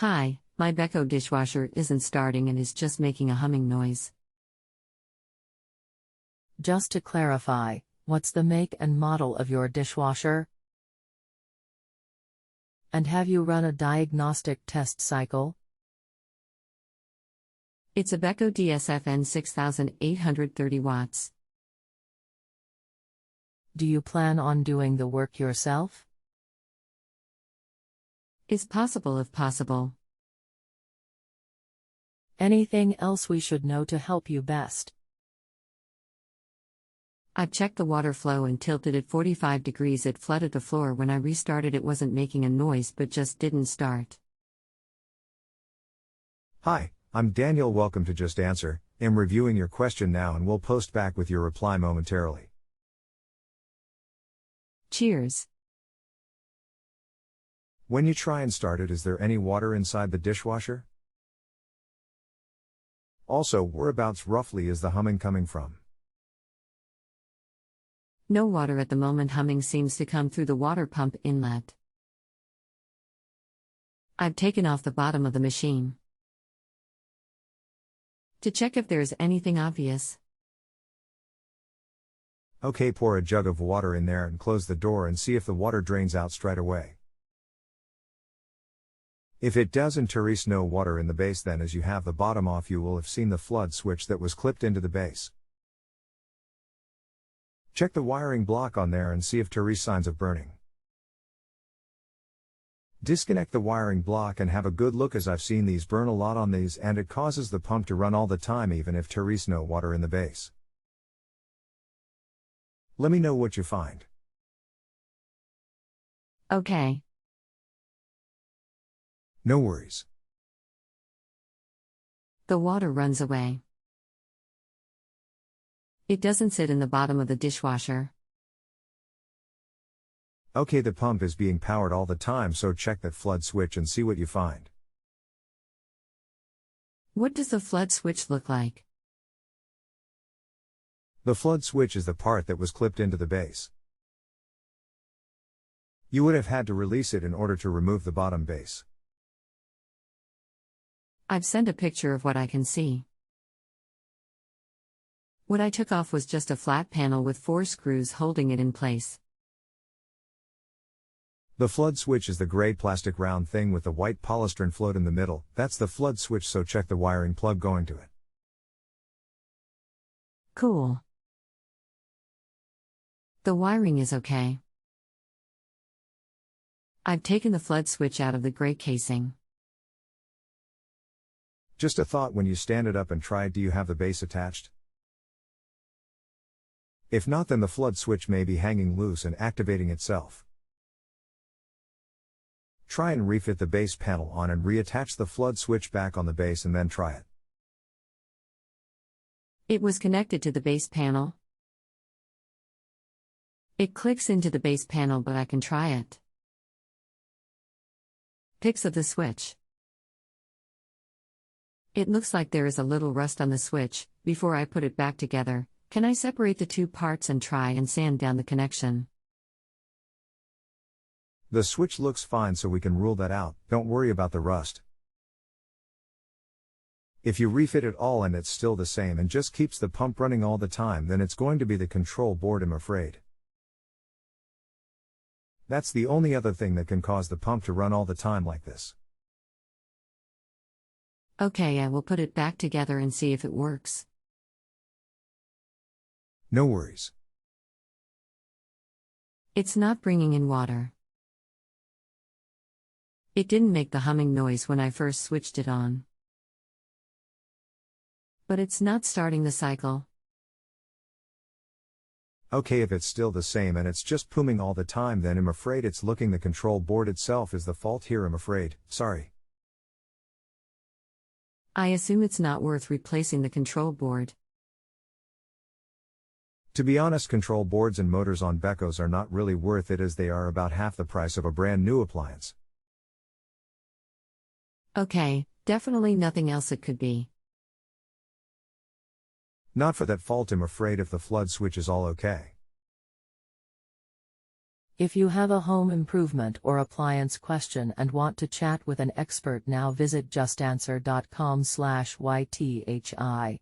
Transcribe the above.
Hi, my Beko dishwasher isn't starting and is just making a humming noise. Just to clarify, what's the make and model of your dishwasher? And have you run a diagnostic test cycle? It's a Beko DSFN 6830 watts. Do you plan on doing the work yourself? Is possible if possible. Anything else we should know to help you best? I've checked the water flow and tilted it 45 degrees. It flooded the floor. When I restarted, it wasn't making a noise but just didn't start. Hi, I'm Daniel. Welcome to Just Answer. I'm reviewing your question now and we'll post back with your reply momentarily. Cheers. When you try and start it, is there any water inside the dishwasher? Also, whereabouts roughly is the humming coming from? No water at the moment. Humming seems to come through the water pump inlet. I've taken off the bottom of the machine to check if there's anything obvious. Okay, pour a jug of water in there and close the door and see if the water drains out straight away. If it doesn't, Therese, no water in the base, then as you have the bottom off you will have seen the flood switch that was clipped into the base. Check the wiring block on there and see if Therese signs of burning. Disconnect the wiring block and have a good look, as I've seen these burn a lot on these and it causes the pump to run all the time even if Therese no water in the base. Let me know what you find. Okay. No worries. The water runs away. It doesn't sit in the bottom of the dishwasher. Okay, the pump is being powered all the time, so check that flood switch and see what you find. What does the flood switch look like? The flood switch is the part that was clipped into the base. You would have had to release it in order to remove the bottom base. I've sent a picture of what I can see. What I took off was just a flat panel with 4 screws holding it in place. The flood switch is the gray plastic round thing with the white polystyrene float in the middle. That's the flood switch, so check the wiring plug going to it. Cool. The wiring is okay. I've taken the flood switch out of the gray casing. Just a thought, when you stand it up and try it, do you have the base attached? If not, then the flood switch may be hanging loose and activating itself. Try and refit the base panel on and reattach the flood switch back on the base and then try it. It was connected to the base panel. It clicks into the base panel, but I can try it. Pics of the switch. It looks like there is a little rust on the switch. Before I put it back together, can I separate the two parts and try and sand down the connection? The switch looks fine, so we can rule that out. Don't worry about the rust. If you refit it all and it's still the same and just keeps the pump running all the time, then it's going to be the control board, I'm afraid. That's the only other thing that can cause the pump to run all the time like this. Okay, I will put it back together and see if it works. No worries. It's not bringing in water. It didn't make the humming noise when I first switched it on. But it's not starting the cycle. Okay, if it's still the same and it's just booming all the time, then I'm afraid it's looking the control board itself is the fault here, I'm afraid. Sorry. I assume it's not worth replacing the control board. To be honest, control boards and motors on Bekos are not really worth it, as they are about half the price of a brand new appliance. Okay, definitely nothing else it could be. Not for that fault, I'm afraid, if the flood switch is all okay. If you have a home improvement or appliance question and want to chat with an expert now, visit justanswer.com/YTHI.